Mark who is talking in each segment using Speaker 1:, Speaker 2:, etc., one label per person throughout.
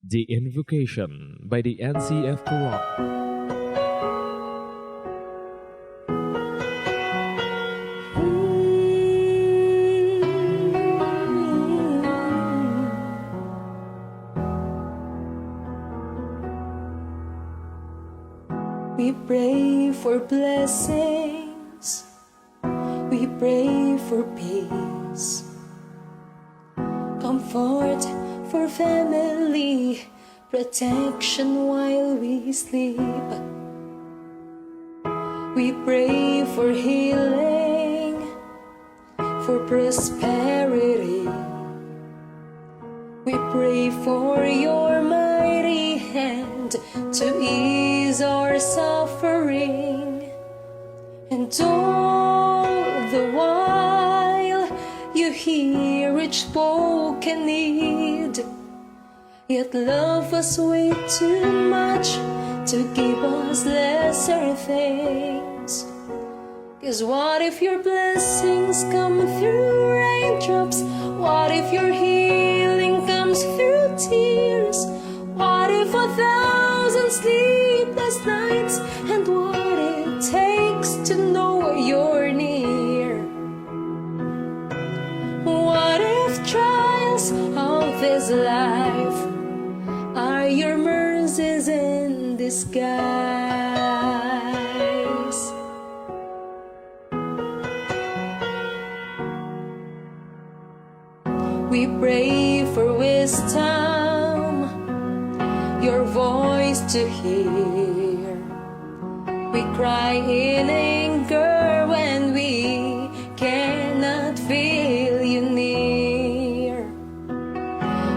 Speaker 1: The Invocation by the NCF Chorale.
Speaker 2: We pray for blessings, we pray for peace, comfort for family, protection while we sleep. We pray for healing, for prosperity. We pray for your mighty hand to ease our suffering, and all the while you hear each spoken need, yet love us way too much to give us lesser things. 'Cause what if your blessings come through raindrops? What if your healing comes through tears? What if 1,000 sleepless nights? And what it takes to know you're near? What if trials of this life are your mercies in disguise? We pray for wisdom, your voice to hear. We cry in anger when we cannot feel you near.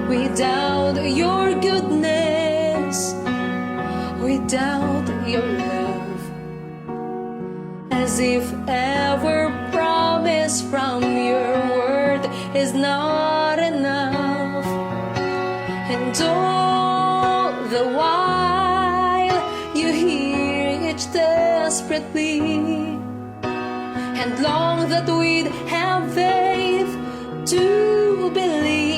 Speaker 2: We doubt your goodness, we doubt your love, as if ever promise from your word is not enough. And all the while you hear each desperate plea, and long that we'd have faith to believe.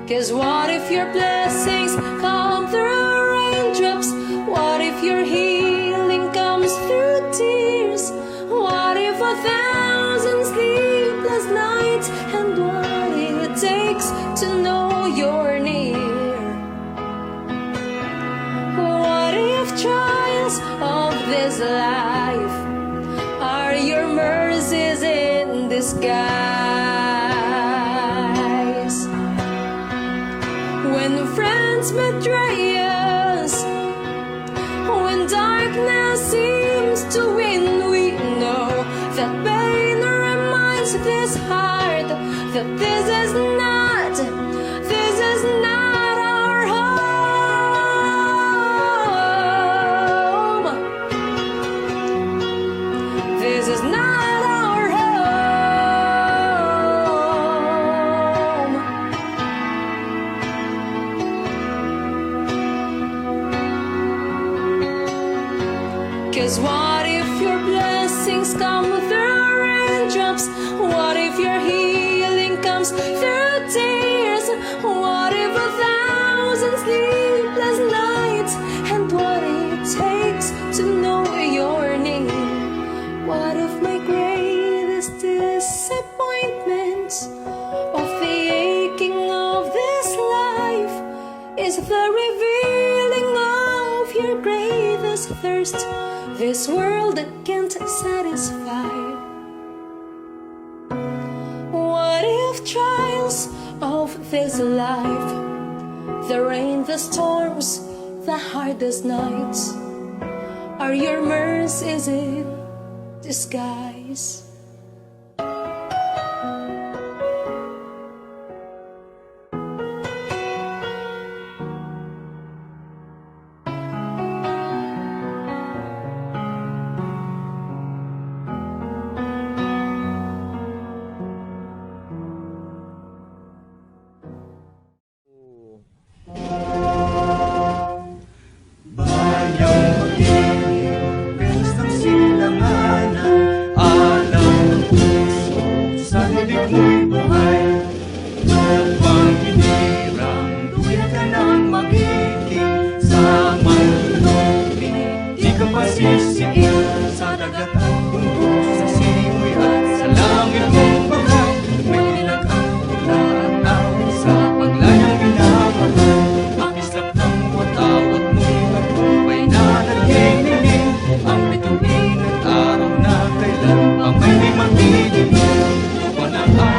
Speaker 2: 'Cause what if your blessings come through raindrops? What if your healing comes through tears? What if 1,000 sleepless nights? And what it takes to know you're near? What if trials of this life are your mercies in disguise? When friends betray us, when darkness seems to win, we know that pain reminds this heart that this is not our home. This is not our home. 'Cause what if your blessings come through raindrops? What if your healing comes through tears? What if 1,000 sleepless nights? And what it takes to know your name? What if my greatest disappointments of the aching of this life is the revealing of your greatest thirst this world can't satisfy? What if trials of this life, the rain, the storms, the hardest nights, are your mercies in disguise?
Speaker 3: Bayang pag-ibig, Kristong silanganan, alam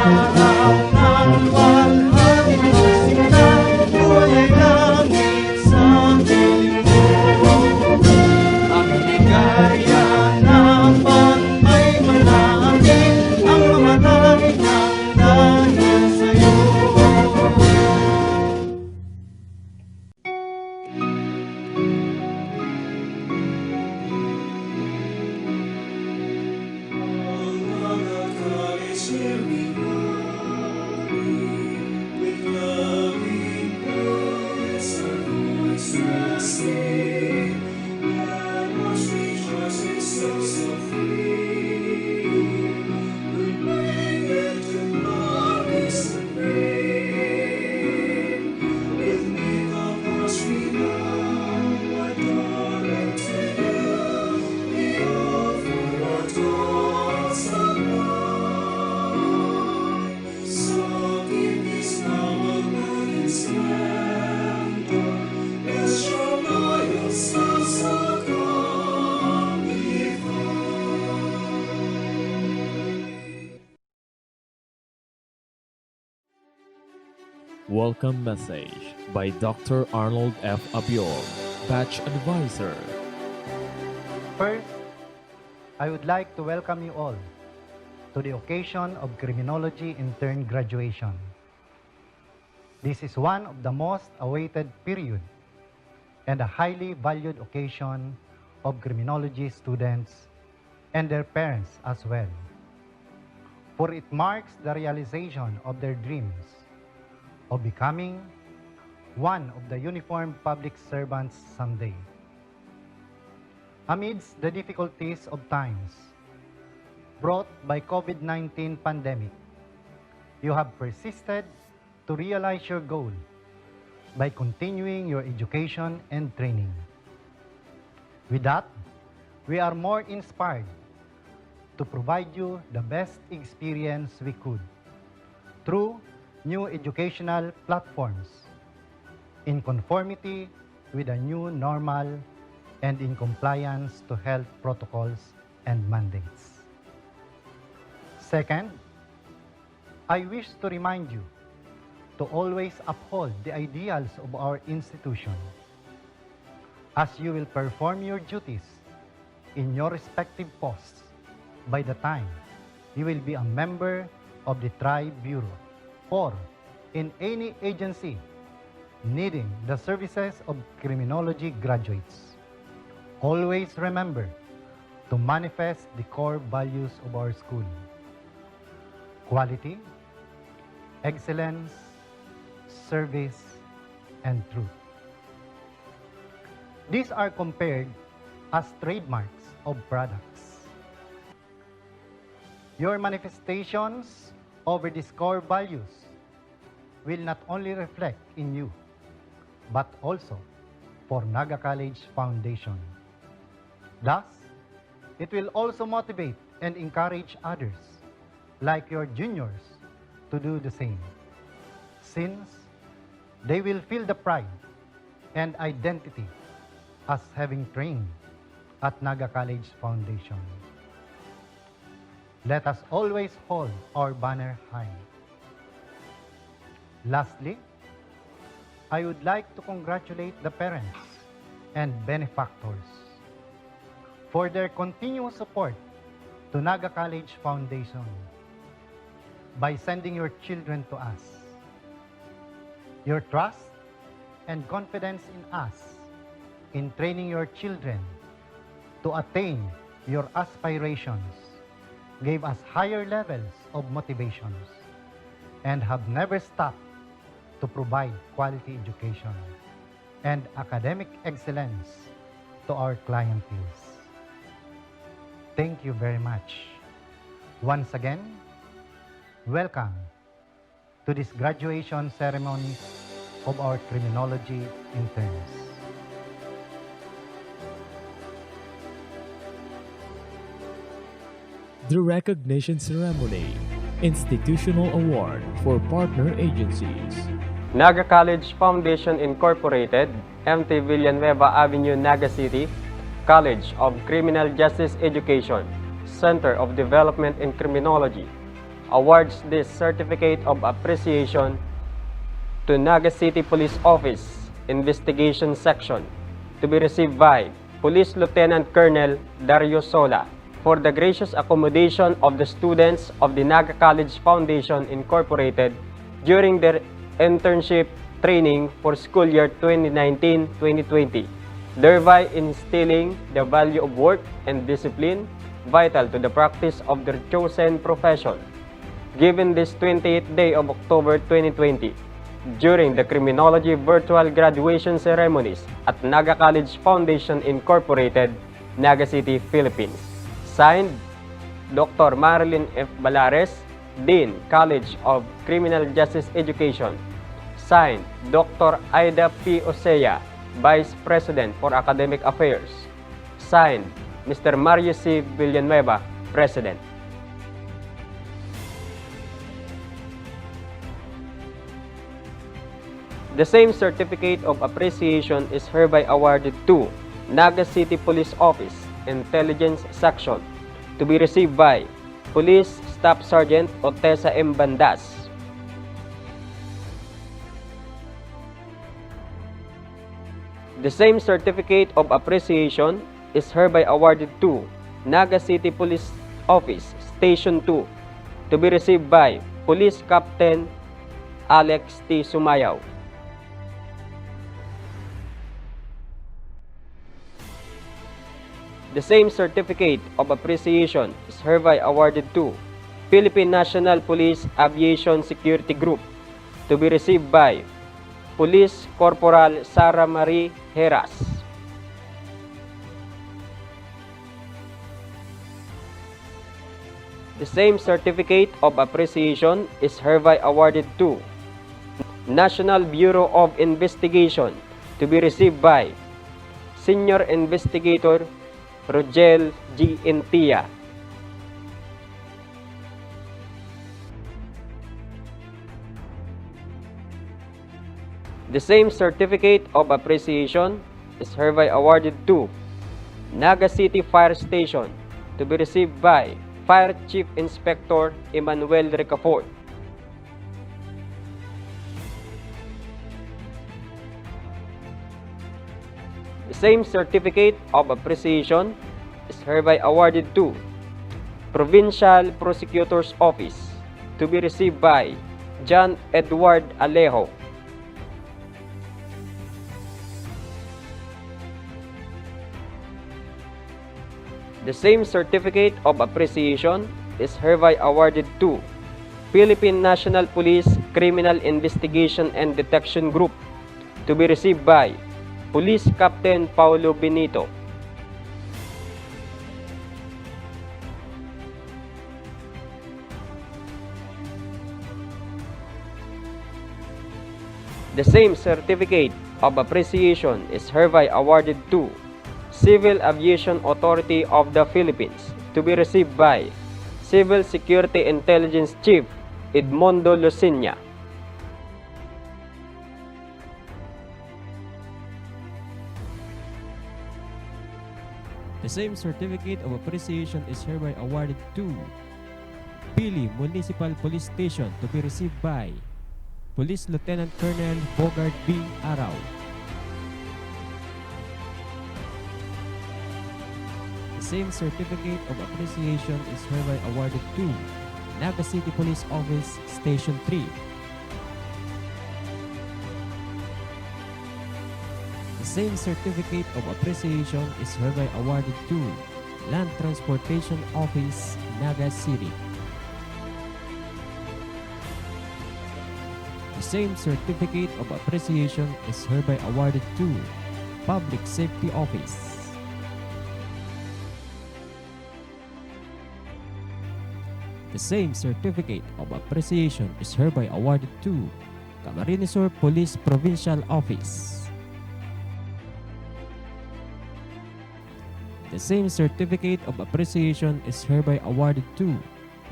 Speaker 3: araw ng walhati magsimula, buhay ay langit sa mundo. Ang ligaya naman ay malapit, ang mamatay ng dahil sa'yo.
Speaker 1: Welcome message by Dr. Arnold F. Abiol, Batch Advisor.
Speaker 4: First, I would like to welcome you all to the occasion of Criminology Intern graduation. This is one of the most awaited period and a highly valued occasion of criminology students and their parents as well. For it marks the realization of their dreams of becoming one of the uniformed public servants someday. Amidst the difficulties of times brought by COVID-19 pandemic, you have persisted to realize your goal by continuing your education and training. With that, we are more inspired to provide you the best experience we could through new educational platforms in conformity with the new normal and in compliance to health protocols and mandates. Second, I wish to remind you to always uphold the ideals of our institution as you will perform your duties in your respective posts by the time you will be a member of the Tribe Bureau or in any agency needing the services of criminology graduates. Always remember to manifest the core values of our school: quality, excellence, service, and truth. These are compared as trademarks of products. Your manifestations over these core values will not only reflect in you, but also for Naga College Foundation. Thus, it will also motivate and encourage others, like your juniors, to do the same, since they will feel the pride and identity as having trained at Naga College Foundation. Let us always hold our banner high. Lastly, I would like to congratulate the parents and benefactors for their continuous support to Naga College Foundation by sending your children to us. Your trust and confidence in us in training your children to attain your aspirations gave us higher levels of motivations and have never stopped to provide quality education and academic excellence to our clienteles. Thank you very much. Once again, welcome to this graduation ceremony of our criminology interns.
Speaker 1: The Recognition Ceremony, Institutional Award for Partner Agencies.
Speaker 5: Naga College Foundation Incorporated, MT Villanueva Avenue, Naga City, College of Criminal Justice Education, Center of Development in Criminology, awards this certificate of appreciation to Naga City Police Office Investigation Section to be received by Police Lieutenant Colonel Dario Sola for the gracious accommodation of the students of the Naga College Foundation Incorporated during their internship training for school year 2019-2020, thereby instilling the value of work and discipline vital to the practice of their chosen profession. Given this 28th day of October 2020, during the Criminology Virtual Graduation Ceremonies at Naga College Foundation Incorporated, Naga City, Philippines. Signed, Dr. Marilyn F. Balares, Dean, College of Criminal Justice Education. Signed, Dr. Aida P. Osea, Vice President for Academic Affairs. Signed, Mr. Mario C. Villanueva, President. The same certificate of appreciation is hereby awarded to Naga City Police Office Intelligence Section to be received by Police Staff Sergeant Otesa M. Bandas. The same certificate of appreciation is hereby awarded to Naga City Police Office Station 2 to be received by Police Captain Alex T. Sumayaw. The same certificate of appreciation is hereby awarded to Philippine National Police Aviation Security Group to be received by Police Corporal Sara Marie Heras. The same certificate of appreciation is hereby awarded to National Bureau of Investigation to be received by Senior Investigator Rogel G. Intia. The same certificate of appreciation is hereby awarded to Naga City Fire Station to be received by Fire Chief Inspector Emmanuel Ricafort. The same certificate of appreciation is hereby awarded to Provincial Prosecutor's Office to be received by John Edward Alejo. The same certificate of appreciation is hereby awarded to Philippine National Police Criminal Investigation and Detection Group to be received by Police Captain Paulo Benito. The same certificate of appreciation is hereby awarded to Civil Aviation Authority of the Philippines to be received by Civil Security Intelligence Chief Edmondo Lucinia.
Speaker 1: The same certificate of appreciation is hereby awarded to Pili Municipal Police Station to be received by Police Lieutenant Colonel Bogart B. Araw. The same certificate of appreciation is hereby awarded to Naga City Police Office Station 3. The same certificate of appreciation is hereby awarded to Land Transportation Office, Naga City. The same certificate of appreciation is hereby awarded to Public Safety Office. The same certificate of appreciation is hereby awarded to Camarines Sur Police Provincial Office. The same certificate of appreciation is hereby awarded to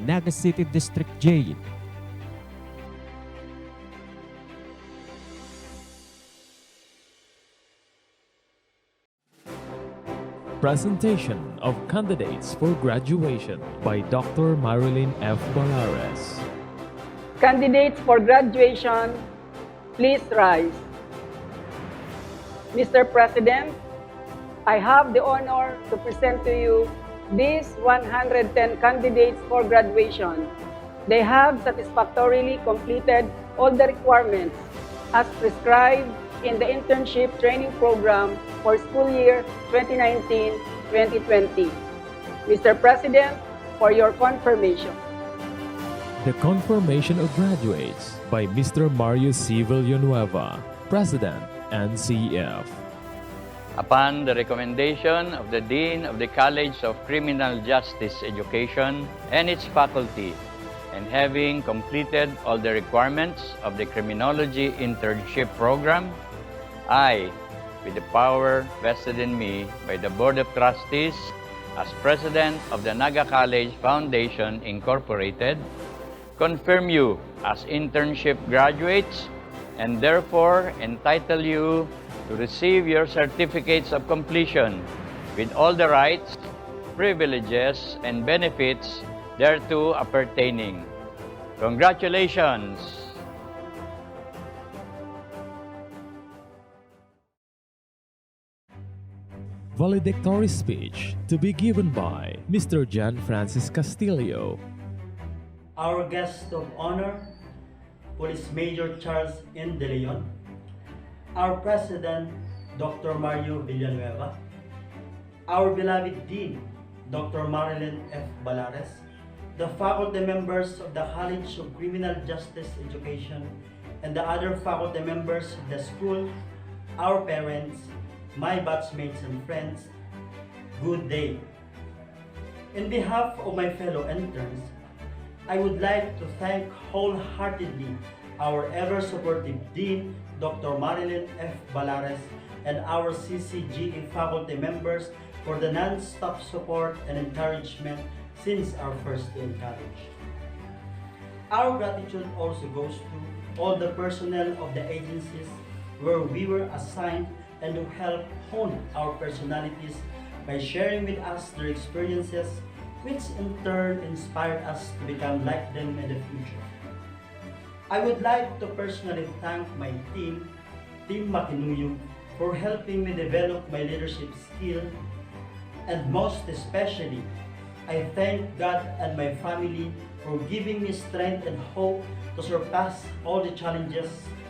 Speaker 1: Naga City District Jail.
Speaker 6: Presentation of candidates for graduation by Dr. Marilyn F. Balares.
Speaker 7: Candidates for graduation, please rise. Mr. President, I have the honor to present to you these 110 candidates for graduation. They have satisfactorily completed all the requirements as prescribed in the internship training program for school year 2019-2020. Mr. President, for your confirmation.
Speaker 6: The confirmation of graduates by Mr. Mario C. Villanueva, President, NCF.
Speaker 8: Upon the recommendation of the Dean of the College of Criminal Justice Education and its faculty, and having completed all the requirements of the Criminology Internship Program, I, with the power vested in me by the Board of Trustees as President of the Naga College Foundation, Incorporated, confirm you as internship graduates and therefore entitle you to receive your certificates of completion with all the rights, privileges, and benefits thereto appertaining. Congratulations!
Speaker 6: Valedictory speech to be given by Mr. John Francis Castillo.
Speaker 9: Our guest of honor, Police Major Charles N. De Leon, our President, Dr. Mario Villanueva, our beloved Dean, Dr. Marilyn F. Balares, the faculty members of the College of Criminal Justice Education, and the other faculty members of the school, our parents, my batchmates and friends, good day. In behalf of my fellow interns, I would like to thank wholeheartedly our ever-supportive Dean, Dr. Marilyn F. Balares, and our CCGE faculty members for the non-stop support and encouragement since our first day in college. Our gratitude also goes to all the personnel of the agencies where we were assigned and who helped hone our personalities by sharing with us their experiences, which in turn inspired us to become like them in the future. I would like to personally thank my team, Team Makinuyug, for helping me develop my leadership skill, and most especially, I thank God and my family for giving me strength and hope to surpass all the challenges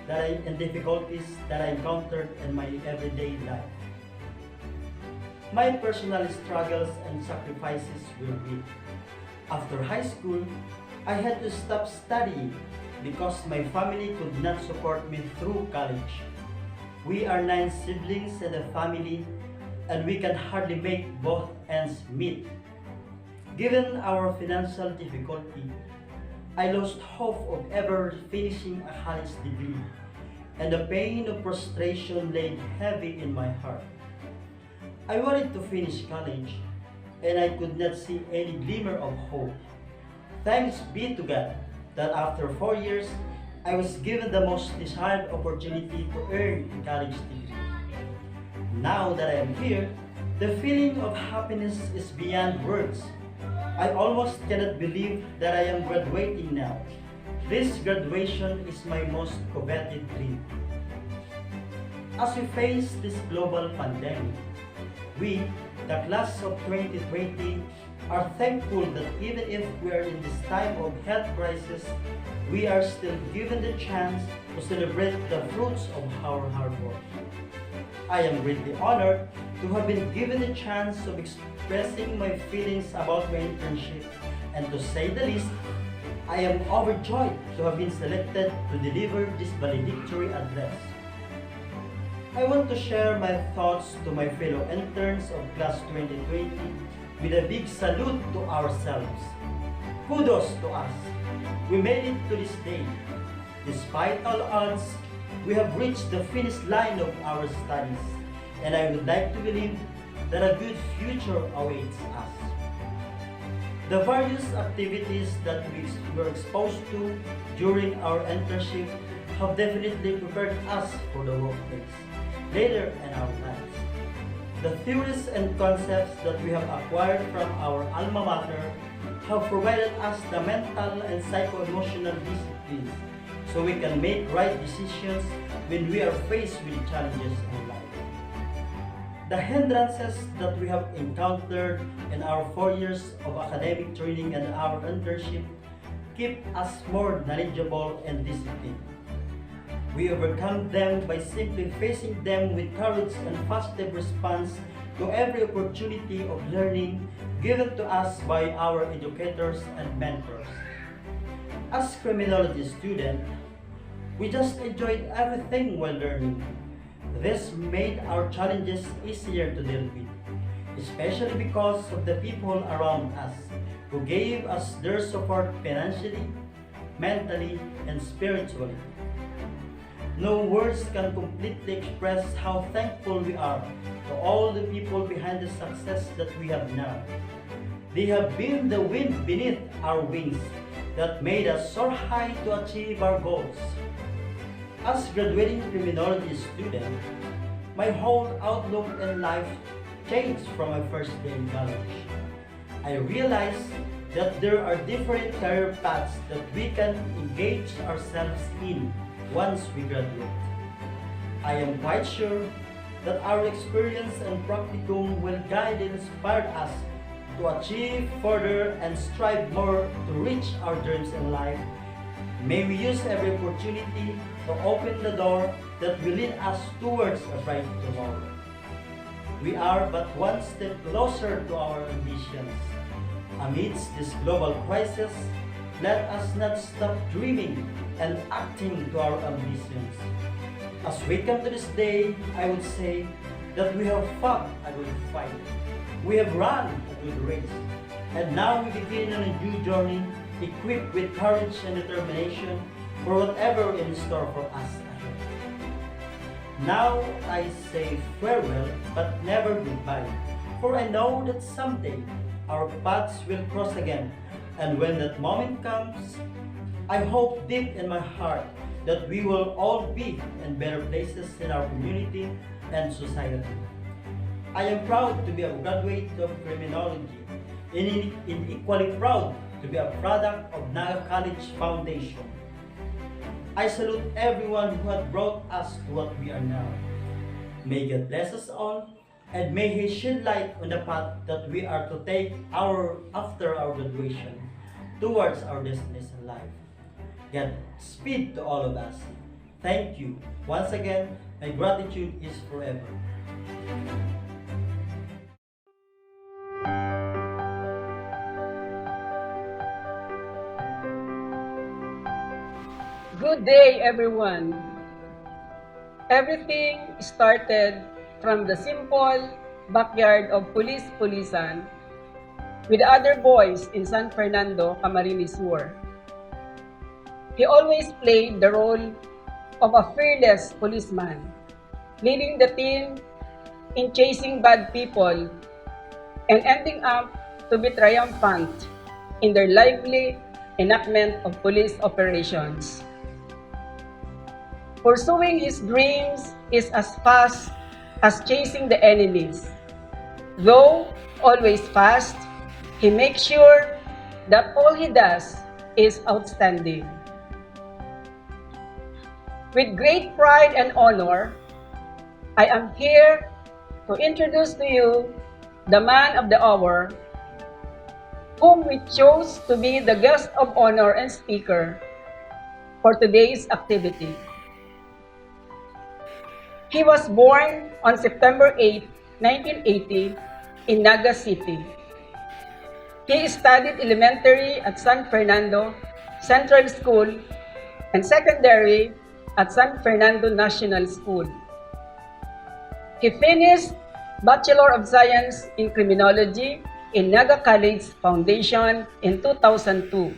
Speaker 9: and difficulties that I encountered in my everyday life. My personal struggles and sacrifices were great. After high school, I had to stop studying because my family could not support me through college. We are 9 siblings in the family, and we can hardly make both ends meet. Given our financial difficulty, I lost hope of ever finishing a college degree, and the pain of frustration laid heavy in my heart. I wanted to finish college, and I could not see any glimmer of hope. Thanks be to God that after 4 years, I was given the most desired opportunity to earn a college degree. Now that I am here, the feeling of happiness is beyond words. I almost cannot believe that I am graduating now. This graduation is my most coveted dream. As we face this global pandemic, we, the class of 2020, are thankful that even if we are in this time of health crisis, we are still given the chance to celebrate the fruits of our hard work. I am greatly honored to have been given the chance of expressing my feelings about my internship, and to say the least, I am overjoyed to have been selected to deliver this valedictory address. I want to share my thoughts to my fellow interns of class 2020 with a big salute to ourselves. Kudos to us. We made it to this day. Despite all odds, we have reached the finish line of our studies, and I would like to believe that a good future awaits us. The various activities that we were exposed to during our internship have definitely prepared us for the workplace later in our lives. The theories and concepts that we have acquired from our alma mater have provided us the mental and psycho-emotional disciplines so we can make right decisions when we are faced with challenges in life. The hindrances that we have encountered in our 4 years of academic training and our internship keep us more knowledgeable and disciplined. We overcome them by simply facing them with courage and positive response to every opportunity of learning given to us by our educators and mentors. As criminology students, we just enjoyed everything while learning. This made our challenges easier to deal with, especially because of the people around us who gave us their support financially, mentally, and spiritually. No words can completely express how thankful we are to all the people behind the success that we have now. They have been the wind beneath our wings that made us soar high to achieve our goals. As graduating criminology student, my whole outlook in life changed from my first day in college. I realized that there are different career paths that we can engage ourselves in once we graduate. I am quite sure that our experience and practicum will guide and inspire us to achieve further and strive more to reach our dreams in life. May we use every opportunity to open the door that will lead us towards a bright tomorrow. We are but one step closer to our ambitions. Amidst this global crisis, let us not stop dreaming and acting to our ambitions. As we come to this day, I would say that we have fought a good fight. We have run a good race. And now we begin on a new journey, equipped with courage and determination for whatever in store for us ahead. Now I say farewell, but never goodbye, for I know that someday our paths will cross again. And when that moment comes, I hope deep in my heart that we will all be in better places in our community and society. I am proud to be a graduate of criminology and equally proud to be a product of Naga College Foundation. I salute everyone who has brought us to what we are now. May God bless us all, and may He shed light on the path that we are to take after our graduation towards our destinies in life. God speed to all of us. Thank you. Once again, my gratitude is forever.
Speaker 7: Good day, everyone. Everything started from the simple backyard of Pulisan with other boys in San Fernando, Camarines Sur. He always played the role of a fearless policeman, leading the team in chasing bad people and ending up to be triumphant in their lively enactment of police operations. Pursuing his dreams is as fast as chasing the enemies. Though always fast, he makes sure that all he does is outstanding. With great pride and honor, I am here to introduce to you the man of the hour, whom we chose to be the guest of honor and speaker for today's activity. He was born on September 8, 1980 in Naga City. He studied elementary at San Fernando Central School and secondary at San Fernando National School. He finished Bachelor of Science in Criminology in Naga College Foundation in 2002,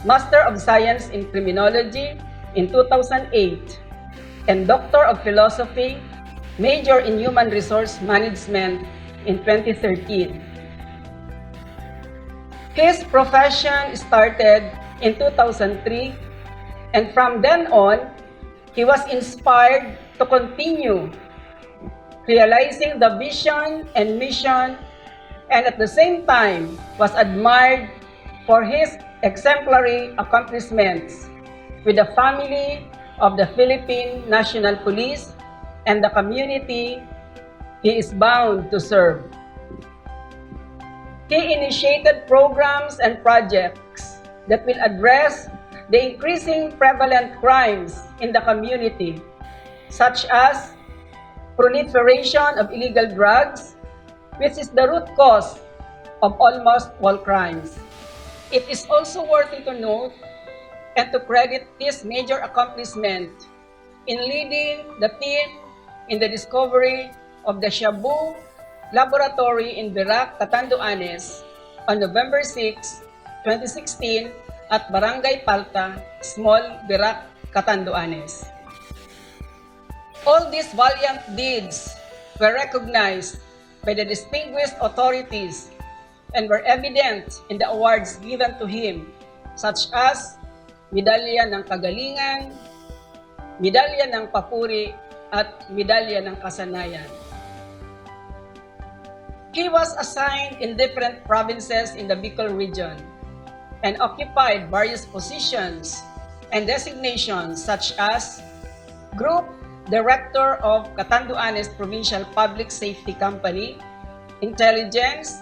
Speaker 7: Master of Science in Criminology in 2008, and Doctor of Philosophy, Major in Human Resource Management in 2013. His profession started in 2003, and from then on, he was inspired to continue realizing the vision and mission, and at the same time was admired for his exemplary accomplishments with the family of the Philippine National Police and the community he is bound to serve. He initiated programs and projects that will address the increasing prevalent crimes in the community, such as proliferation of illegal drugs, which is the root cause of almost all crimes. It is also worthy to note and to credit this major accomplishment in leading the team in the discovery of the Shabu Laboratory in Virac, Catanduanes on November 6, 2016 at Barangay Palta, Small Virac, Catanduanes. All these valiant deeds were recognized by the distinguished authorities and were evident in the awards given to him, such as Medalya ng Kagalingan, Medalya ng Papuri, at Medalya ng Kasanayan. He was assigned in different provinces in the Bicol region and occupied various positions and designations such as Group Director of Catanduanes Provincial Public Safety Company, Intelligence,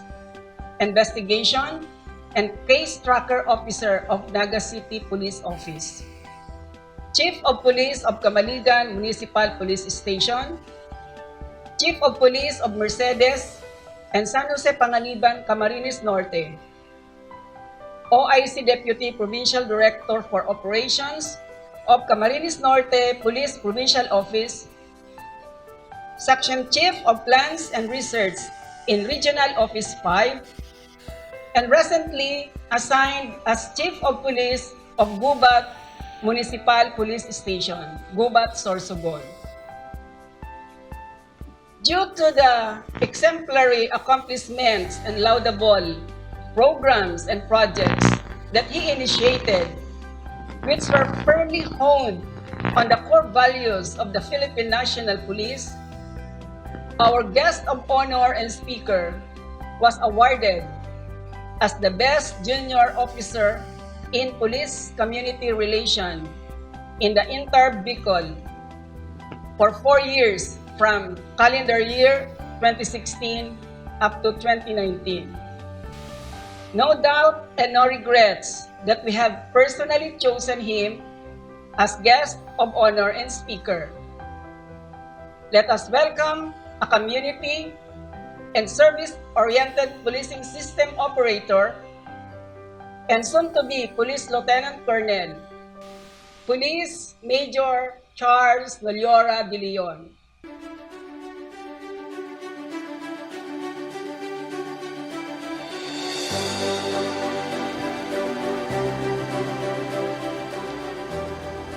Speaker 7: Investigation, and Case Tracker Officer of Naga City Police Office, Chief of Police of Camaligan Municipal Police Station, Chief of Police of Mercedes and San Jose Pangaliban, Camarines Norte, OIC Deputy Provincial Director for Operations of Camarines Norte Police Provincial Office, Section Chief of Plans and Research in Regional Office 5, and recently assigned as Chief of Police of Gubat Municipal Police Station, Gubat, Sorsogon. Due to the exemplary accomplishments and laudable programs and projects that he initiated, which were firmly honed on the core values of the Philippine National Police, our guest of honor and speaker was awarded as the Best Junior Officer in Police Community Relation in the Inter-Bicol for 4 years from calendar year 2016 up to 2019. No doubt and no regrets that we have personally chosen him as guest of honor and speaker. Let us welcome a community and service-oriented policing system operator and soon-to-be Police Lieutenant Colonel, Police Major Charles Noliora de Leon.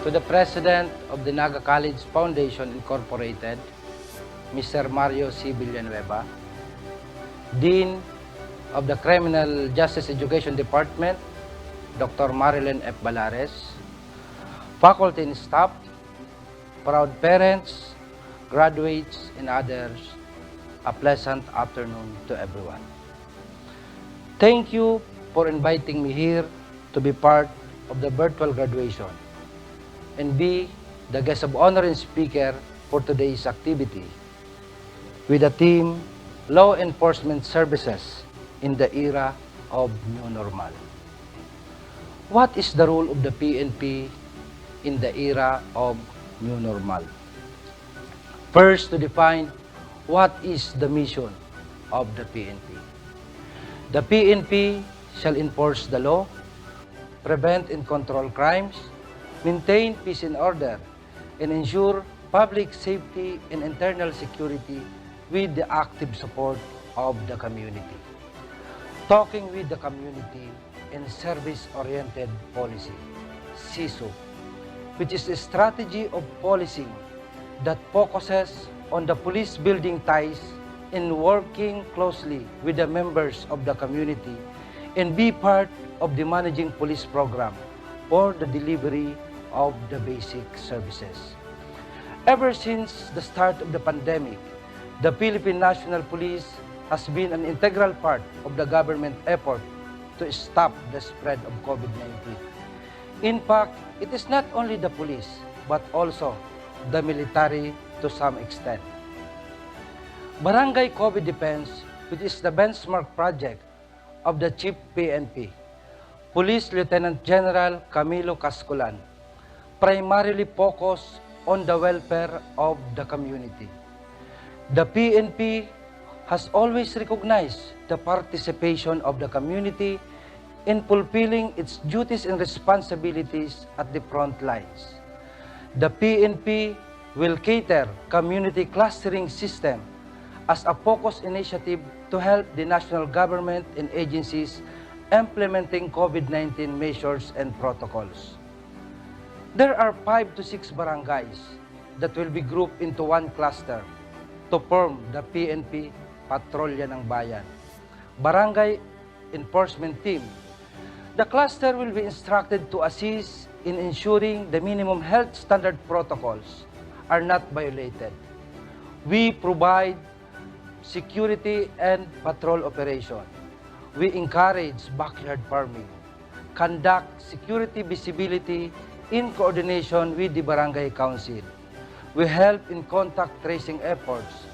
Speaker 10: To the President of the Naga College Foundation Incorporated, Mr. Mario C. Villanueva, Dean of the Criminal Justice Education Department, Dr. Marilyn F. Balares, faculty and staff, proud parents, graduates, and others, a pleasant afternoon to everyone. Thank you for inviting me here to be part of the virtual graduation and be the guest of honor and speaker for today's activity with the theme Law Enforcement Services in the Era of New Normal. What is the role of the PNP in the era of New Normal? First, to define what is the mission of the PNP. The PNP shall enforce the law, prevent and control crimes, maintain peace and order, and ensure public safety and internal security with the active support of the community. Talking with the community and service-oriented policy, SISO, which is a strategy of policing that focuses on the police building ties and working closely with the members of the community and be part of the managing police program for the delivery of the basic services. Ever since the start of the pandemic, the Philippine National Police has been an integral part of the government effort to stop the spread of COVID-19. In fact, it is not only the police, but also the military to some extent. Barangay COVID Defense, which is the benchmark project of the Chief PNP, Police Lieutenant General Camilo Casculan, primarily focused on the welfare of the community. The PNP has always recognized the participation of the community in fulfilling its duties and responsibilities at the front lines. The PNP will cater community clustering system as a focused initiative to help the national government and agencies implementing COVID-19 measures and protocols. There are 5 to 6 barangays that will be grouped into one cluster to form the PNP Patrolya ng Bayan, Barangay Enforcement Team. The cluster will be instructed to assist in ensuring the minimum health standard protocols are not violated. We provide security and patrol operation. We encourage backyard farming, conduct security visibility in coordination with the Barangay Council. We help in contact tracing efforts.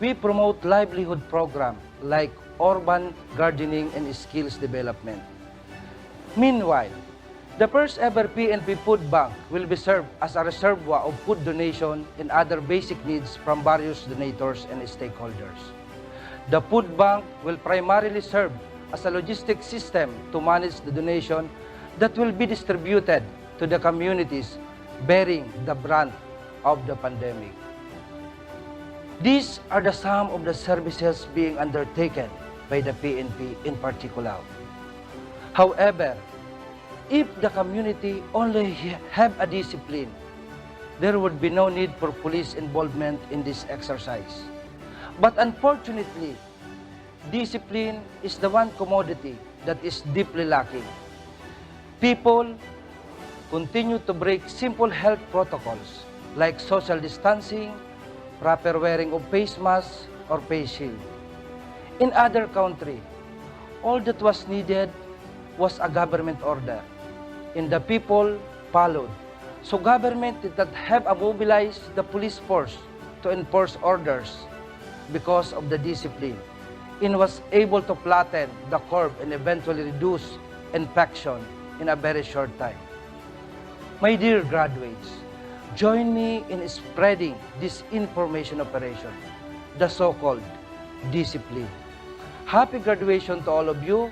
Speaker 10: We promote livelihood programs like urban gardening and skills development. Meanwhile, the first ever PNP Food Bank will be served as a reservoir of food donation and other basic needs from various donators and stakeholders. The food bank will primarily serve as a logistic system to manage the donation that will be distributed to the communities bearing the brunt of the pandemic. These are the some of the services being undertaken by the PNP in particular. However, if the community only have a discipline, there would be no need for police involvement in this exercise. But unfortunately, discipline is the one commodity that is deeply lacking. People continue to break simple health protocols like social distancing, proper wearing of face masks or face shield. In other countries, all that was needed was a government order, and the people followed. So government did not have mobilized the police force to enforce orders because of the discipline, and was able to flatten the curve and eventually reduce infection in a very short time. My dear graduates, join me in spreading this information operation, the so-called discipline. Happy graduation to all of you,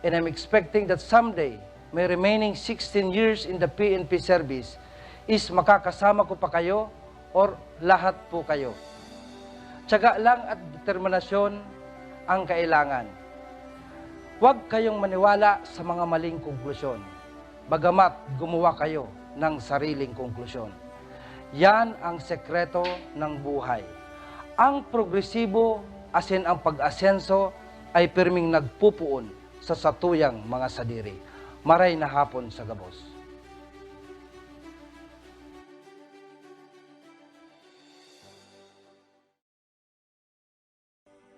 Speaker 10: and I'm expecting that someday, my remaining 16 years in the PNP service is makakasama ko pa kayo or lahat po kayo. Tiyaga lang at determinasyon ang kailangan. Huwag kayong maniwala sa mga maling konklusyon, bagamat gumawa kayo ng sariling konklusyon. Yan ang sekreto ng buhay. Ang progresibo, asin ang pag-asenso, ay pirming nagpupuon sa satuyang mga sadiri. Maray na hapon sa gabos.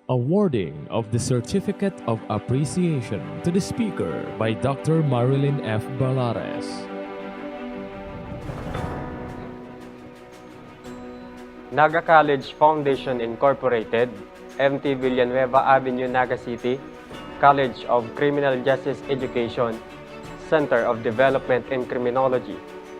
Speaker 6: Awarding of the Certificate of Appreciation to the Speaker by Dr. Marilyn F. Balares.
Speaker 5: Naga College Foundation Incorporated, MT Villanueva Avenue, Naga City, College of Criminal Justice Education, Center of Development in Criminology,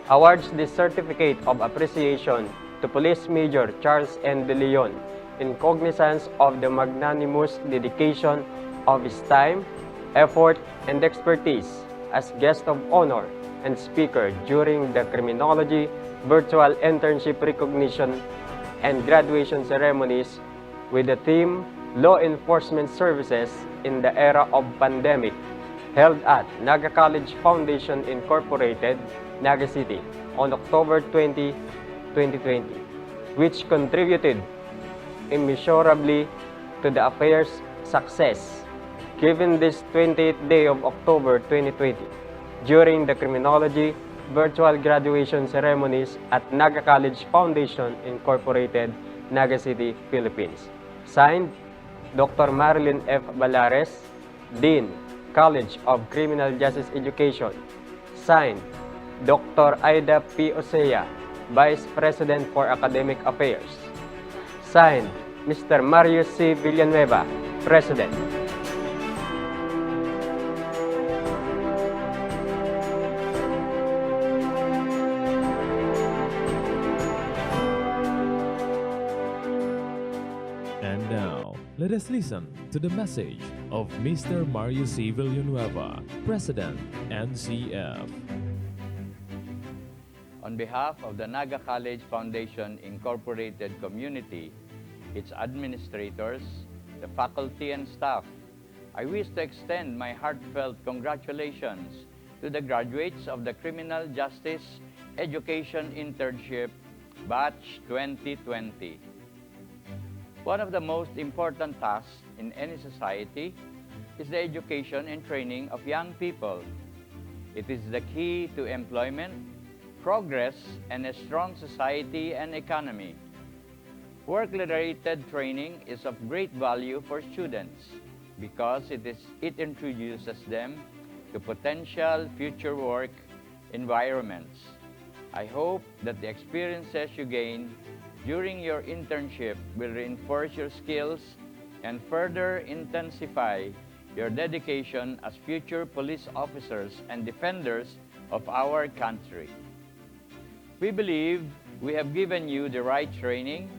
Speaker 5: awards the Certificate of Appreciation to Police Major Charles N. De Leon in cognizance of the magnanimous dedication of his time, effort, and expertise as guest of honor and speaker during the Criminology Virtual Internship Recognition and Graduation Ceremonies with the theme Law Enforcement Services in the Era of Pandemic, held at Naga College Foundation Incorporated, Naga City on October 20, 2020, which contributed immeasurably to the affair's success. Given this 28th day of October 2020, during the Criminology Virtual Graduation Ceremonies at Naga College Foundation Incorporated, Naga City, Philippines. Signed, Dr. Marilyn F. Balares, Dean, College of Criminal Justice Education. Signed, Dr. Aida P. Osea, Vice President for Academic Affairs. Signed, Mr. Mario C. Villanueva, President.
Speaker 6: And now, let us listen to the message of Mr. Mario C. Villanueva, President, NCF.
Speaker 8: On behalf of the Naga College Foundation Incorporated community, its administrators, the faculty and staff, I wish to extend my heartfelt congratulations to the graduates of the Criminal Justice Education Internship Batch 2020. One of the most important tasks in any society is the education and training of young people. It is the key to employment, progress, and a strong society and economy. Work-related training is of great value for students because it introduces them to potential future work environments. I hope that the experiences you gain during your internship will reinforce your skills and further intensify your dedication as future police officers and defenders of our country. We believe we have given you the right training,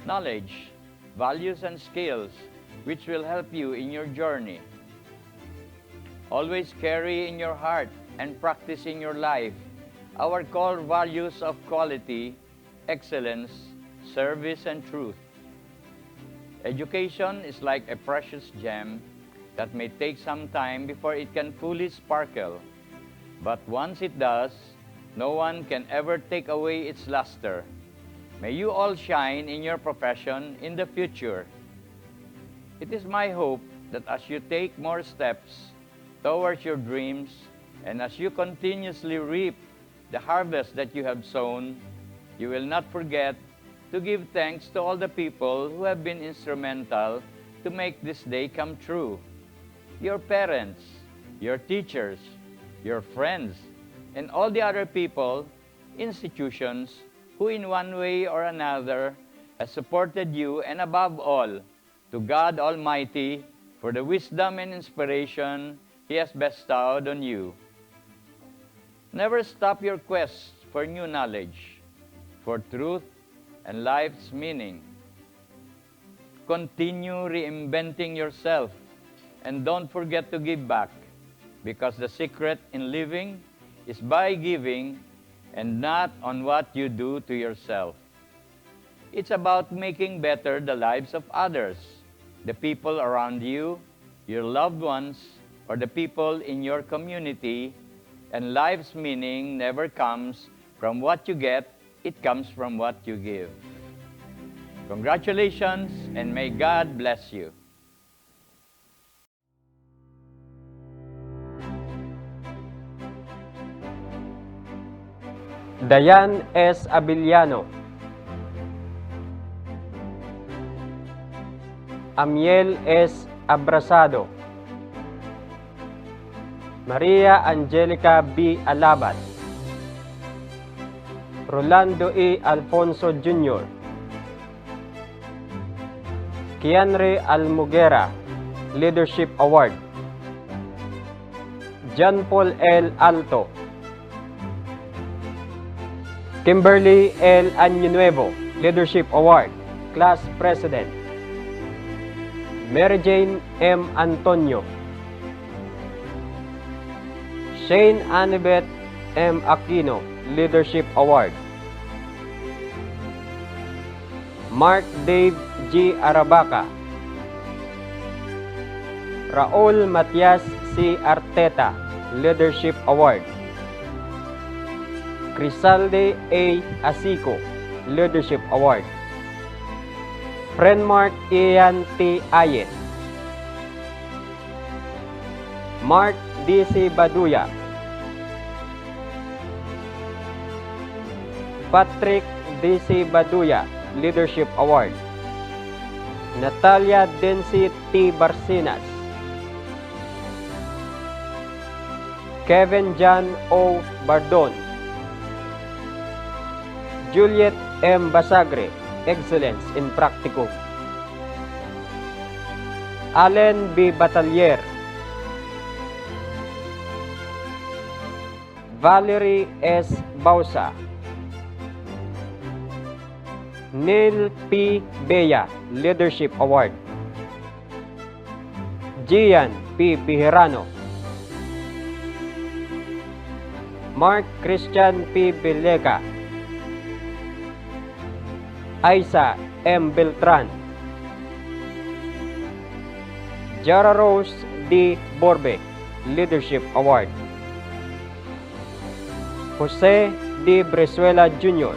Speaker 8: knowledge, values, and skills which will help you in your journey. Always carry in your heart and practice in your life our core values of quality, excellence, service, and truth. Education is like a precious gem that may take some time before it can fully sparkle. But once it does, no one can ever take away its luster. May you all shine in your profession in the future. It is my hope that as you take more steps towards your dreams and as you continuously reap the harvest that you have sown, you will not forget to give thanks to all the people who have been instrumental to make this day come true. Your parents, your teachers, your friends, and all the other people, institutions, who in one way or another has supported you, and above all, to God Almighty for the wisdom and inspiration He has bestowed on you. Never stop your quest for new knowledge, for truth and life's meaning. Continue reinventing yourself and don't forget to give back, because the secret in living is by giving and not on what you do to yourself. It's about making better the lives of others, the people around you, your loved ones, or the people in your community, and life's meaning never comes from what you get, it comes from what you give. Congratulations, and may God bless you.
Speaker 5: Dayan S. Abiliano, Amiel S. Abrasado, Maria Angelica B. Alabat, Rolando E. Alfonso Jr., Kianre Almugera, Leadership Award, John Paul L. Alto, Kimberly L. Año-Nuevo, Leadership Award, Class President, Mary Jane M. Antonio, Shane Annabeth M. Aquino, Leadership Award, Mark Dave G. Arabaca, Raul Matias C. Arteta, Leadership Award, Crisalde A. Asico, Leadership Award, Frenmark Ian T. Ayet, Mark D.C. Baduya, Patrick D.C. Baduya, Leadership Award, Natalia Densi T. Barcinas, Kevin John O. Bardon, Juliet M. Basagre, Excellence in Practicum, Allen B. Batalier, Valerie S. Bausa, Neil P. Bea, Leadership Award, Gian P. Pihirano, Mark Christian P. Bileca, Aisa M. Beltran, Jara Rose D. Borbe, Leadership Award, Jose D. Brezuela Jr.,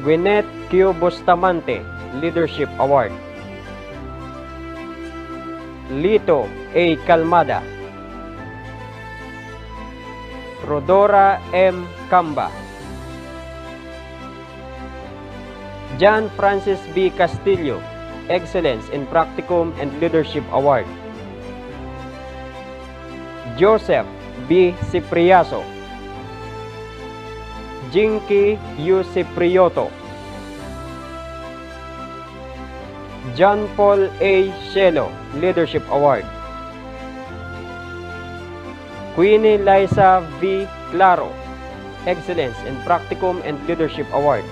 Speaker 5: Gwyneth Q. Bustamante, Leadership Award, Lito A. Calmada, Rodora M. Camba, John Francis B. Castillo, Excellence in Practicum and Leadership Award, Joseph B. Cipriaso, Jinky U. Ciprioto, John Paul A. Shelo, Leadership Award, Queenie Liza V. Claro, Excellence in Practicum and Leadership Award,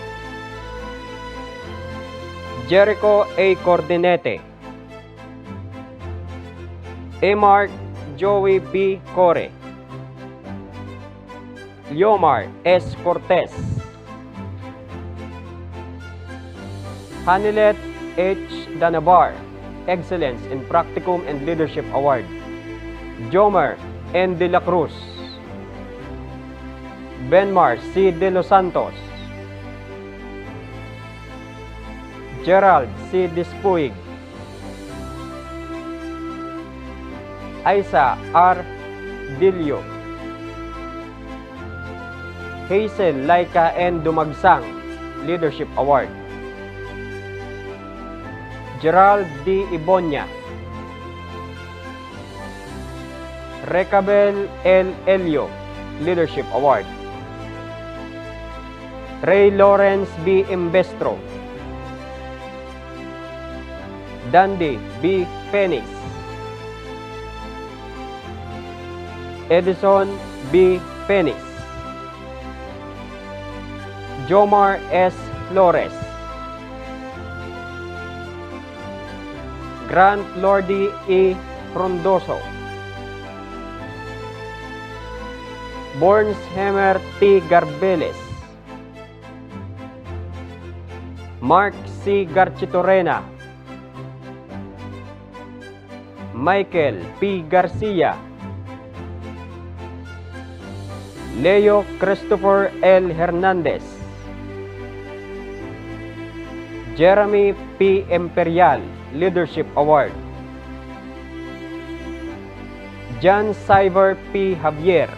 Speaker 5: Jericho A. Cordinete, Emark Joey B. Core, Leomar S. Cortez, Hanilet H. Danabar, Excellence in Practicum and Leadership Award, Jomer N. De La Cruz, Benmar C. De Los Santos, Gerald C. Dispuig, Aisa R. Dilio, Hazel Laika N. Dumagsang, Leadership Award, Gerald D. Ibonya, Recabel L. Elio, Leadership Award, Ray Lawrence B. Imbestro, Dandy B. Phoenix, Edison B. Phoenix, Jomar S. Flores, Grant Lordy E. Frondoso, Borns Hemer T. Garbeles, Mark C. Garchitorena, Michael P. Garcia, Leo Christopher L. Hernandez, Jeremy P. Imperial, Leadership Award, John Cyber P. Javier,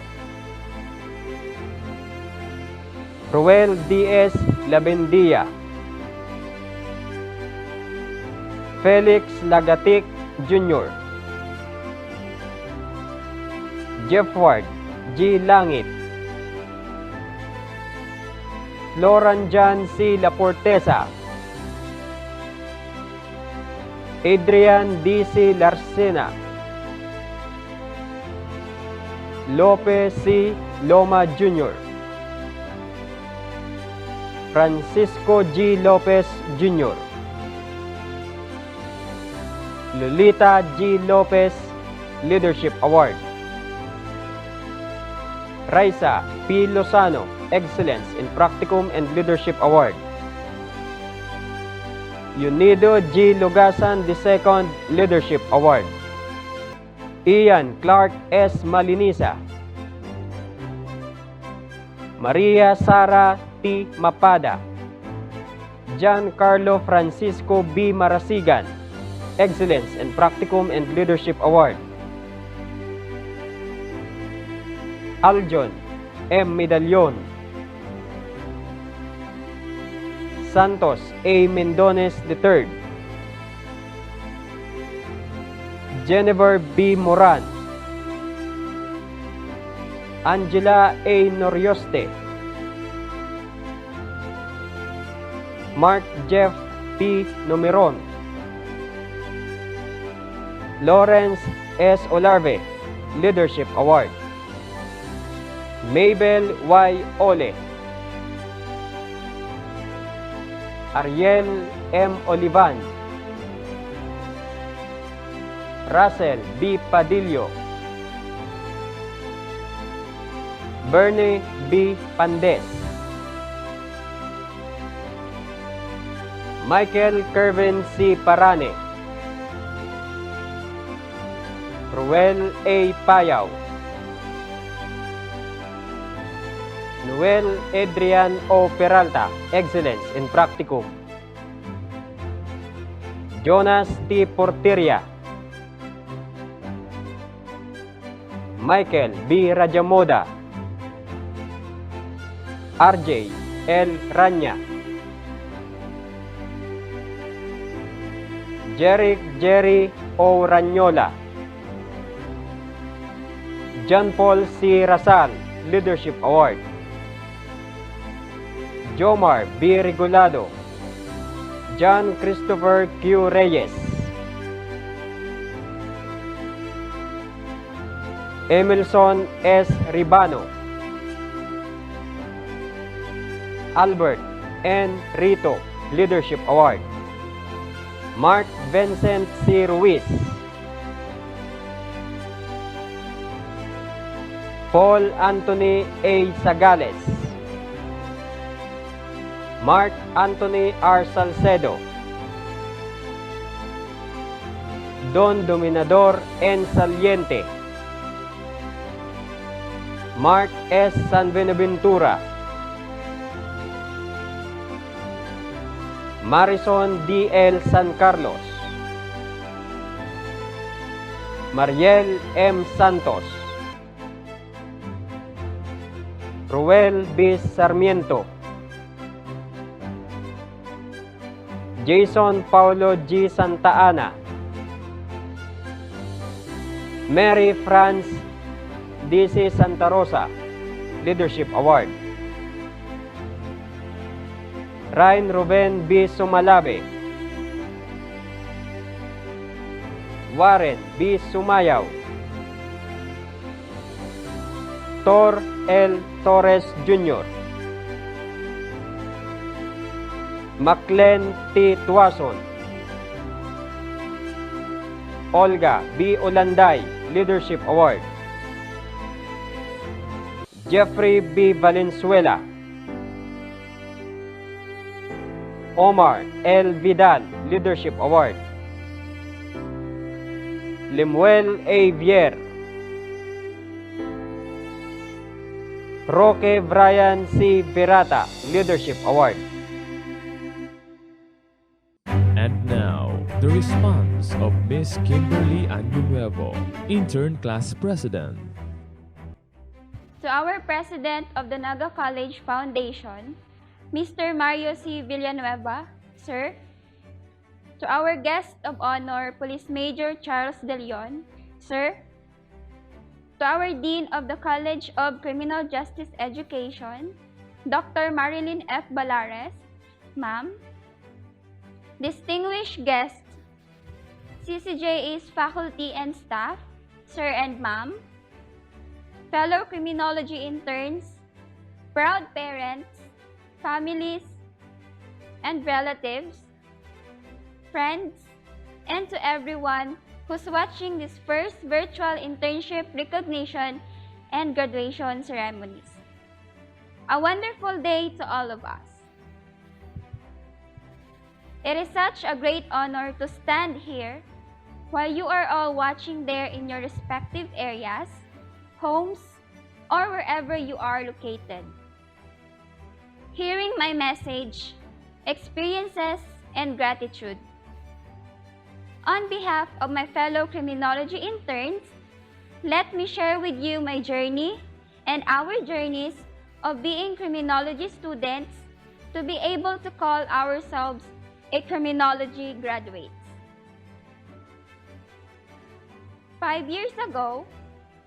Speaker 5: Ruel D.S. Labendia, Felix Lagatik Jr., Jeffward G. Langit, Floranjan C. Laportesa, Adrian D.C. Larcena, Lopez C. Loma Jr., Francisco G. Lopez Jr., Lolita G. Lopez, Leadership Award, Raisa P. Lozano, Excellence in Practicum and Leadership Award, Unido G. Lugasan II, Leadership Award, Ian Clark S. Malinisa, Maria Sara T. Mapada, Giancarlo Francisco B. Marasigan, Excellence in Practicum and Leadership Award, Aljon M. Medallon, Santos A. Mendones III, Jennifer B. Moran, Angela A. Norioste, Mark Jeff P. Numeron, Lawrence S. Olarve, Leadership Award, Mabel Y. Ole, Ariel M. Olivan, Russell B. Padillo, Bernie B. Pandes, Michael Kervin C. Parane, Ruel A. Payaw, Noel Adrian O. Peralta, Excellence in Practicum, Jonas T. Porteria, Michael B. Rajamoda, RJ L. Ranya, Jerry O. Ranyola, John Paul C. Rasal, Leadership Award, Jomar B. Regulado, John Christopher Q. Reyes, Emilson S. Ribano, Albert N. Rito, Leadership Award, Mark Vincent C. Ruiz, Paul Anthony A. Sagales, Mark Anthony R. Salcedo, Don Dominador N. Saliente, Mark S. San Benaventura, Marison D. L. San Carlos, Mariel M. Santos, Ruel B. Sarmiento, Jason Paulo G. Santa Ana, Mary France D.C. Santa Rosa, Leadership Award, Ryan Ruben B. Sumalabe, Warren B. Sumayaw, Tor L. Torres Jr., Maclen T. Tuason, Olga B. Olanday, Leadership Award, Jeffrey B. Valenzuela, Omar L. Vidal, Leadership Award, Lemuel A. Vier, Roque Brian C. Virata, Leadership Award.
Speaker 6: And now, the response of Miss Kimberly Añunuevo, Intern Class President.
Speaker 11: To our President of the Naga College Foundation, Mr. Mario C. Villanueva, Sir. To our Guest of Honor, Police Major Charles De Leon, Sir. To our Dean of the College of Criminal Justice Education, Dr. Marilyn F. Balares, Ma'am. Distinguished guests, CCJA's faculty and staff, Sir and Ma'am. Fellow criminology interns, proud parents, families, and relatives, friends, and to everyone who's watching this first virtual internship recognition and graduation ceremonies. A wonderful day to all of us. It is such a great honor to stand here while you are all watching there in your respective areas, homes, or wherever you are located. Hearing my message, experiences, and gratitude. On behalf of my fellow criminology interns, let me share with you my journey and our journeys of being criminology students to be able to call ourselves a criminology graduates. 5 years ago,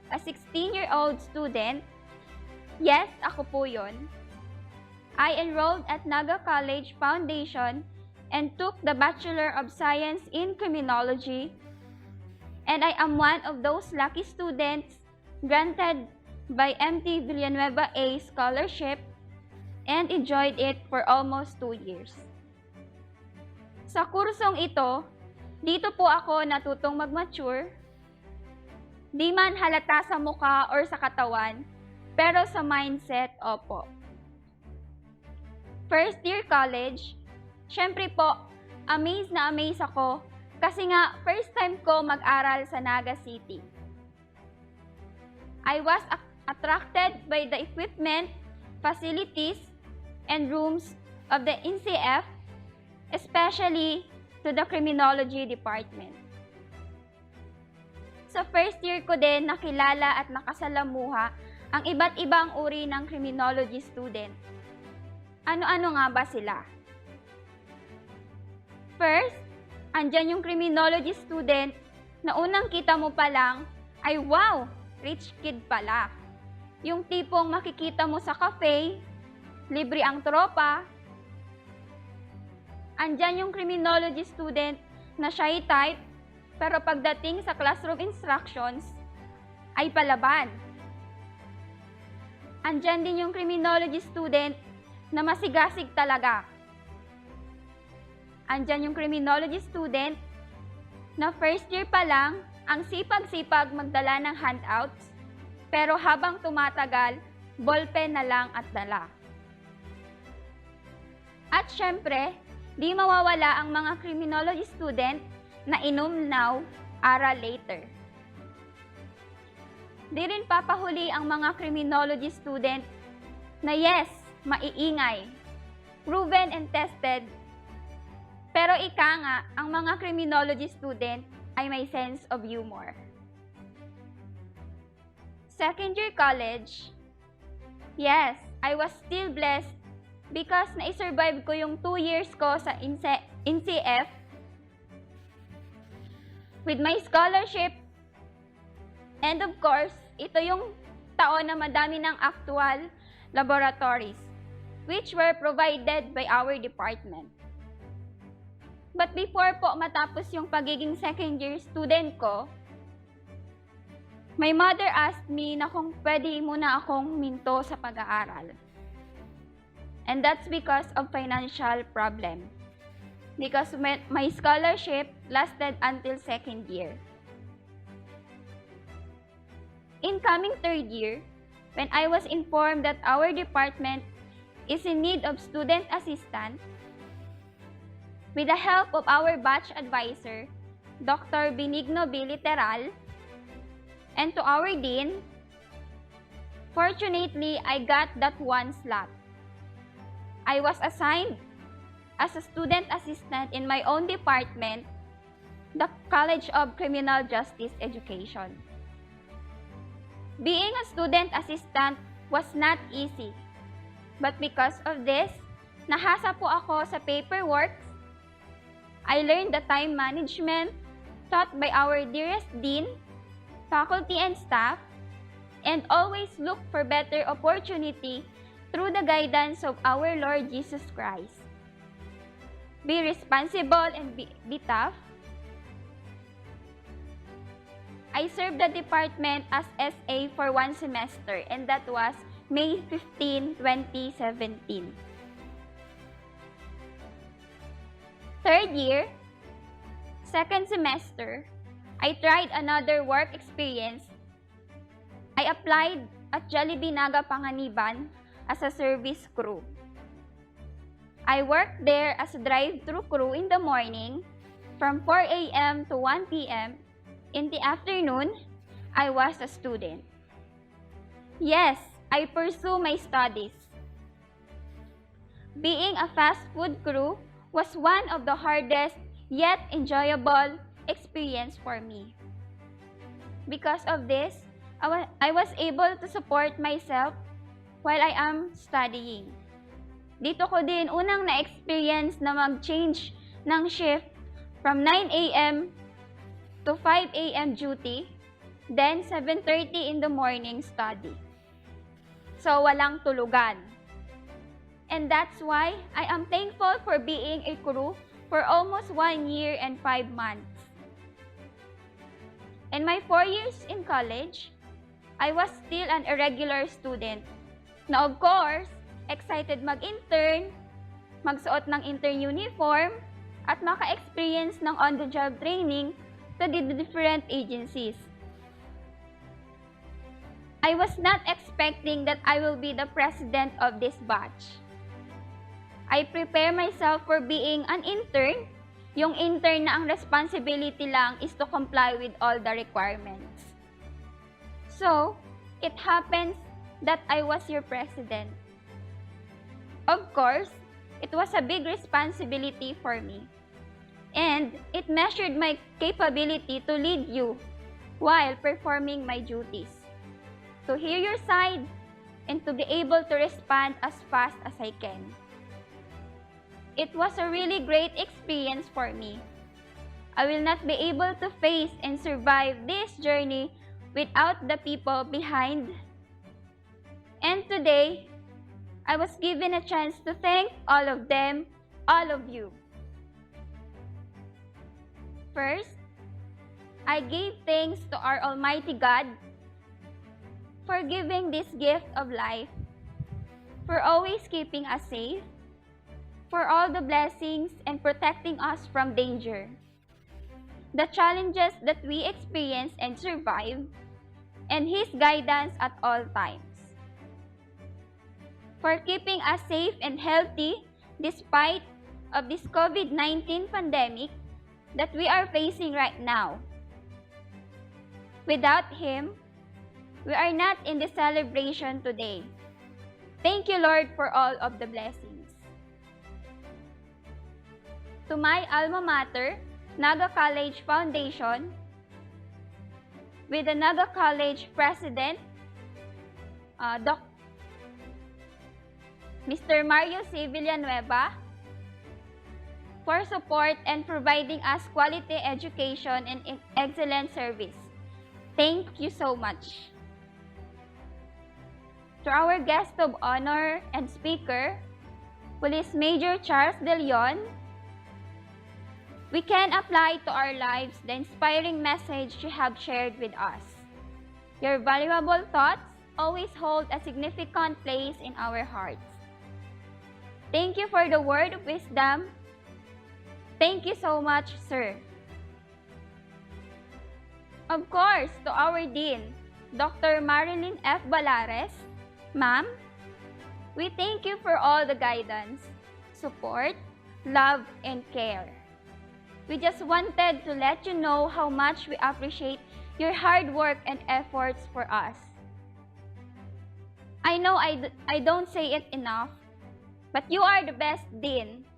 Speaker 11: a 16-year-old student, yes, ako po yun, I enrolled at Naga College Foundation and took the Bachelor of Science in Criminology, and I am one of those lucky students granted by MT Villanueva A Scholarship and enjoyed it for almost 2 years. Sa kursong ito, dito po ako natutong mag-mature, di man halata sa mukha or sa katawan, pero sa mindset, opo. First year college, syempre po, amazed na amazed ako kasi nga first time ko mag-aral sa Naga City. I was attracted by the equipment, facilities, and rooms of the NCF, especially to the criminology department. Sa first year ko din nakilala at nakasalamuha ang iba't ibang uri ng criminology student. Ano-ano nga ba sila? First, andyan yung criminology student na unang kita mo pa lang ay wow, rich kid pala. Yung tipong makikita mo sa cafe, libre ang tropa. Andyan yung criminology student na shy type, pero pagdating sa classroom instructions, ay palaban. Andyan din yung criminology student na masigasig talaga. Andyan yung criminology student na first year pa lang, ang sipag-sipag magdala ng handouts, pero habang tumatagal, ballpen na lang at dala. At syempre, di mawawala ang mga criminology student na inom now, aral later. Di rin papahuli ang mga criminology student na yes, maiingay, proven and tested, pero ika nga, ang mga criminology student ay may sense of humor. Second year college, yes, I was still blessed because na-survive ko yung 2 years ko sa NCF with my scholarship, and of course, ito yung taon na madami ng actual laboratories which were provided by our department. But before po matapos yung pagiging second year student ko, my mother asked me na kung pwede muna akong minto sa pag-aaral. And that's because of financial problem. Because my scholarship lasted until second year. Incoming third year, when I was informed that our department is in need of student assistant, with the help of our batch advisor, Dr. Benigno B. Literal, and to our dean, fortunately, I got that one slot. I was assigned as a student assistant in my own department, the College of Criminal Justice Education. Being a student assistant was not easy, but because of this, nahasa po ako sa paperwork. I learned the time management taught by our dearest dean, faculty and staff, and always look for better opportunity through the guidance of our Lord Jesus Christ. Be responsible and be tough. I served the department as SA for 1 semester, and that was May 15, 2017. Third year, second semester, I tried another work experience. I applied at Jollibee Naga Panganiban as a service crew. I worked there as a drive-thru crew in the morning from 4 a.m. to 1 p.m. In the afternoon, I was a student. Yes, I pursue my studies. Being a fast food crew was one of the hardest yet enjoyable experience for me. Because of this, I was able to support myself while I am studying. Dito ko din unang na-experience na mag-change ng shift from 9 a.m. to 5 a.m. duty, then 7:30 in the morning study. So walang tulugan. And that's why I am thankful for being a crew for almost 1 year and 5 months. In my 4 years in college, I was still an irregular student. Na of course, excited mag-intern, magsuot ng intern uniform, at maka-experience ng on-the-job training to the different agencies. I was not expecting that I will be the president of this batch. I prepare myself for being an intern. Yung intern na ang responsibility lang is to comply with all the requirements. So, it happens that I was your president. Of course, it was a big responsibility for me. And it measured my capability to lead you while performing my duties. To hear your side and to be able to respond as fast as I can. It was a really great experience for me. I will not be able to face and survive this journey without the people behind. And today, I was given a chance to thank all of them, all of you. First, I gave thanks to our Almighty God for giving this gift of life, for always keeping us safe, for all the blessings and protecting us from danger, the challenges that we experience and survive, and His guidance at all times, for keeping us safe and healthy despite of this COVID-19 pandemic that we are facing right now. Without Him, we are not in the celebration today. Thank you, Lord, for all of the blessings. To my alma mater, Naga College Foundation, with the Naga College President, Mr. Mario C. Villanueva, for support and providing us quality education and excellent service. Thank you so much. To our guest of honor and speaker, Police Major Charles De Leon, we can apply to our lives the inspiring message you have shared with us. Your valuable thoughts always hold a significant place in our hearts. Thank you for the word of wisdom. Thank you so much, sir. Of course, to our Dean, Dr. Marilyn F. Balares, Ma'am, we thank you for all the guidance, support, love, and care. We just wanted to let you know how much we appreciate your hard work and efforts for us. I know I don't say it enough, but you are the best, Dean.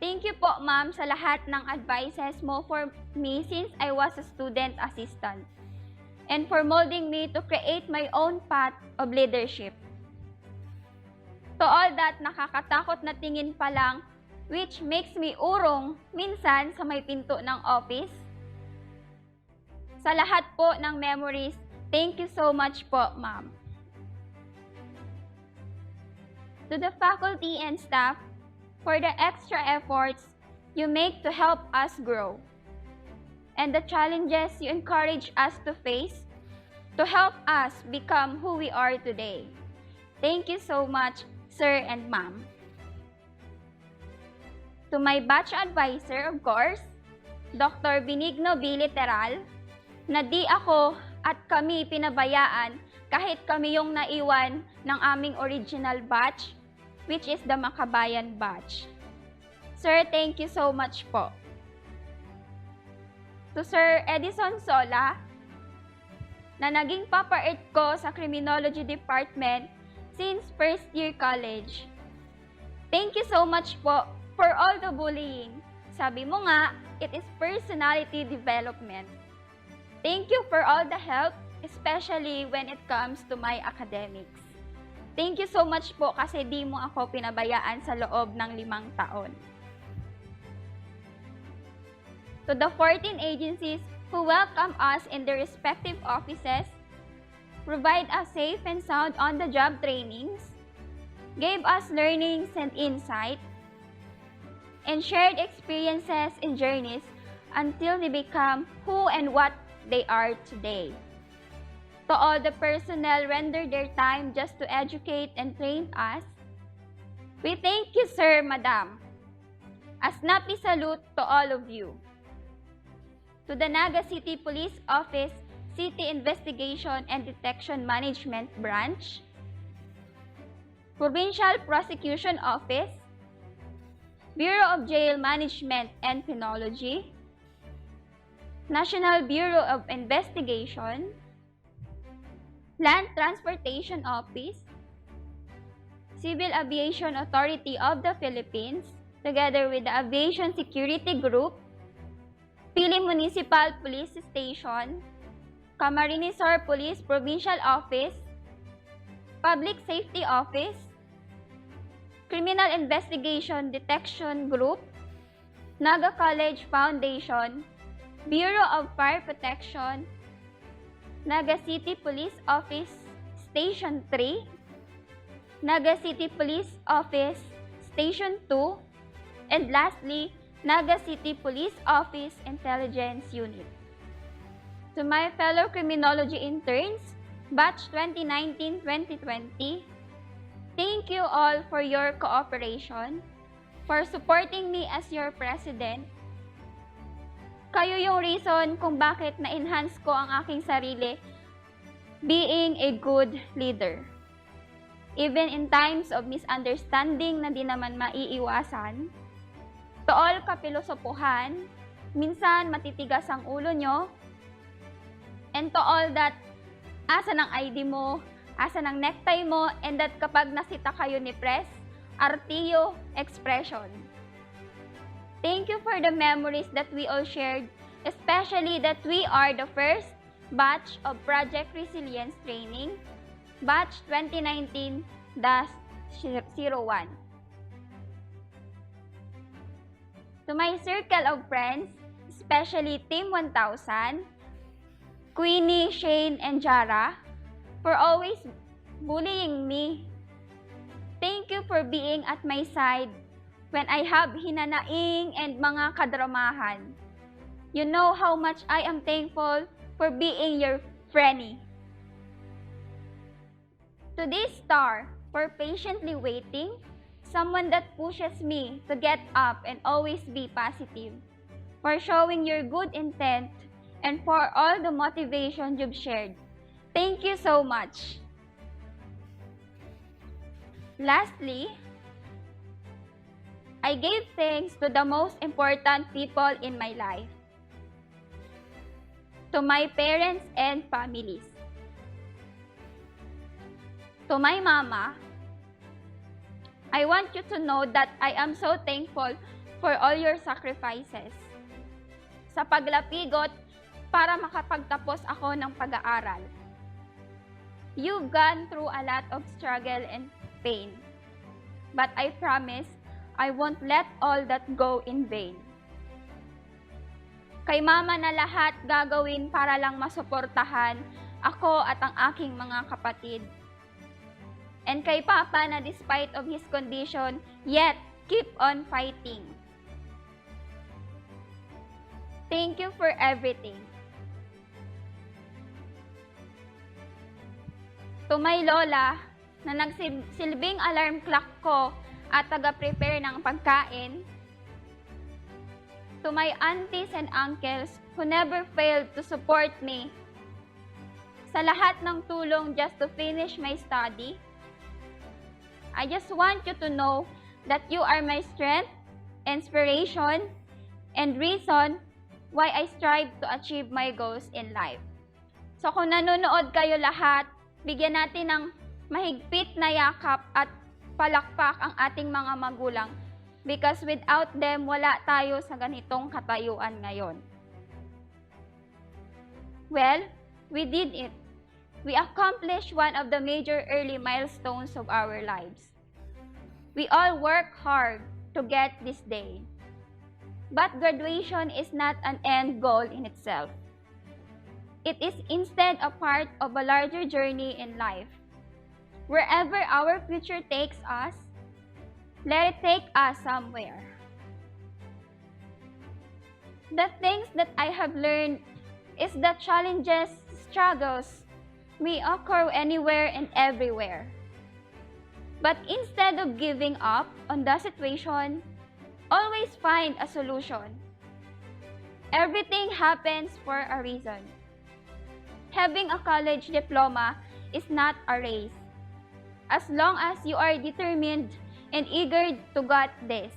Speaker 11: Thank you po, ma'am, sa lahat ng advices mo for me since I was a student assistant, and for molding me to create my own path of leadership. To all that nakakatakot na tingin pa lang, which makes me urong minsan sa may pinto ng office. Sa lahat po ng memories, thank you so much po, ma'am. To the faculty and staff, for the extra efforts you make to help us grow, and the challenges you encourage us to face to help us become who we are today. Thank you so much, sir and ma'am. To my batch advisor, of course, Dr. Benigno B. Literal, na di ako at kami pinabayaan kahit kami yung naiwan ng aming original batch, which is the Makabayan batch. Sir, thank you so much po. To Sir Edison Sola, na naging papait ko sa Criminology Department since first year college. Thank you so much po for all the bullying. Sabi mo nga, it is personality development. Thank you for all the help, especially when it comes to my academics. Thank you so much po kasi di mo ako pinabayaan sa loob ng 5 taon. To the 14 agencies who welcome us in their respective offices, provide us safe and sound on-the-job trainings, gave us learnings and insight, and shared experiences and journeys until they become who and what they are today. To all the personnel render their time just to educate and train us, we thank you, sir, madam. A snappy salute to all of you. To the Naga City Police Office, City Investigation and Detection Management Branch, Provincial Prosecution Office, Bureau of Jail Management and Penology, National Bureau of Investigation, Land Transportation Office, Civil Aviation Authority of the Philippines, together with the Aviation Security Group, Pili Municipal Police Station, Camarines Sur Police Provincial Office, Public Safety Office, Criminal Investigation Detection Group, Naga College Foundation, Bureau of Fire Protection, Naga City Police Office Station 3, Naga City Police Office Station 2, and lastly, Naga City Police Office Intelligence Unit. To my fellow criminology interns, Batch 2019-2020, thank you all for your cooperation, for supporting me as your president. Kayo yung reason kung bakit na-enhance ko ang aking sarili being a good leader. Even in times of misunderstanding na di naman maiiwasan, to all kapilosopuhan, minsan matitigas ang ulo nyo, and to all that asa ng ID mo, asa ng necktie mo, and that kapag nasita kayo ni Pres, artiyo expression. Thank you for the memories that we all shared, especially that we are the first batch of Project Resilience Training, Batch 2019-01. To my circle of friends, especially Team 1000, Queenie, Shane, and Jara, for always bullying me. Thank you for being at my side when I have hinanaing and mga kadramahan. You know how much I am thankful for being your friendie. To this star, for patiently waiting, someone that pushes me to get up and always be positive, for showing your good intent, and for all the motivation you've shared. Thank you so much. Lastly, I gave thanks to the most important people in my life, to my parents and families, to my mama. I want you to know that I am so thankful for all your sacrifices sa paglapigot para makapagtapos ako ng pag-aaral. You've gone through a lot of struggle and pain, but I promise I won't let all that go in vain. Kay mama na lahat gagawin para lang masuportahan ako at ang aking mga kapatid. And kay papa na despite of his condition, yet keep on fighting. Thank you for everything. To my lola na nagsilbing alarm clock ko at taga-prepare ng pagkain, to my aunties and uncles who never failed to support me sa lahat ng tulong just to finish my study, I just want you to know that you are my strength, inspiration, and reason why I strive to achieve my goals in life. So kung nanonood kayo lahat, bigyan natin ng mahigpit na yakap at palakpak ang ating mga magulang because without them, wala tayo sa ganitong katayuan ngayon. Well, we did it. we accomplished one of the major early milestones of our lives. We all work hard to get this day. But graduation is not an end goal in itself. It is instead a part of a larger journey in life. Wherever our future takes us, let it take us somewhere. The things that I have learned is that challenges, struggles may occur anywhere and everywhere. But instead of giving up on the situation, always find a solution. Everything happens for a reason. Having a college diploma is not a race. As long as you are determined and eager to get this.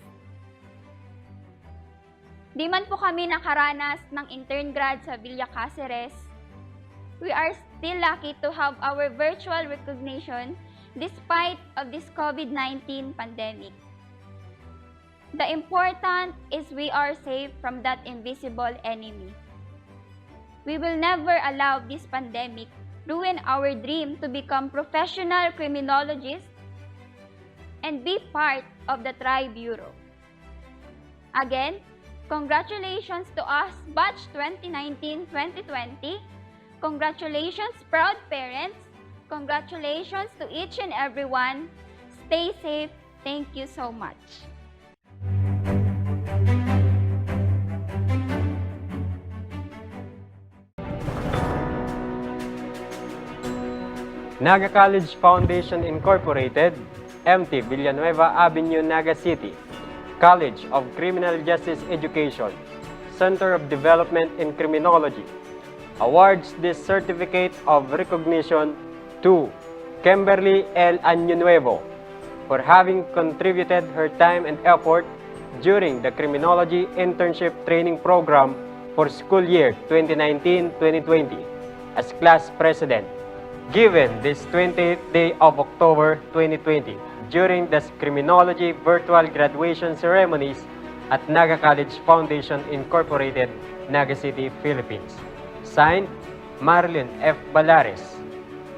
Speaker 11: Di man po kami nakaranas ng intern grad sa Villa Cáceres, we are still lucky to have our virtual recognition despite of this COVID-19 pandemic. The important is we are safe from that invisible enemy. We will never allow this pandemic ruin our dream to become professional criminologists and be part of the Tri-Bureau. Again, congratulations to us, Batch 2019-2020. Congratulations, proud parents. Congratulations to each and everyone. Stay safe. Thank you so much.
Speaker 5: Naga College Foundation Incorporated, MT Villanueva Avenue, Naga City. College of Criminal Justice Education, Center of Development in Criminology, awards this certificate of recognition to Kimberly L. Año-Nuevo for having contributed her time and effort during the Criminology Internship Training Program for school year 2019-2020 as class president, given this 20th day of October 2020 during the Criminology virtual graduation ceremonies at Naga College Foundation Incorporated, Naga City, Philippines. Signed, Marilyn F. Balares,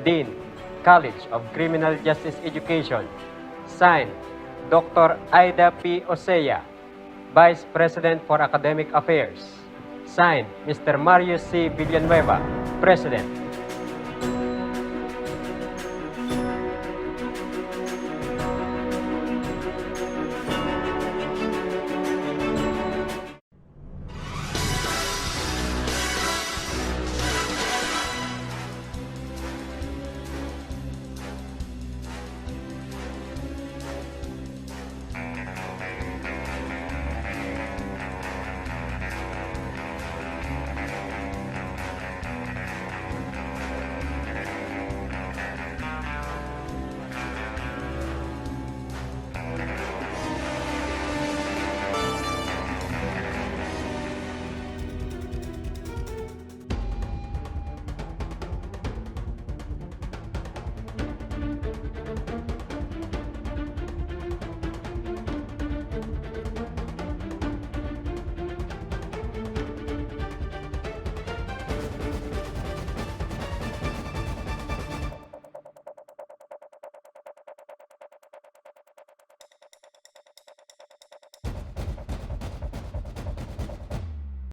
Speaker 5: Dean, College of Criminal Justice Education. Signed, Dr. Aida P. Osea, Vice President for Academic Affairs. Signed, Mr. Mario C. Villanueva, President.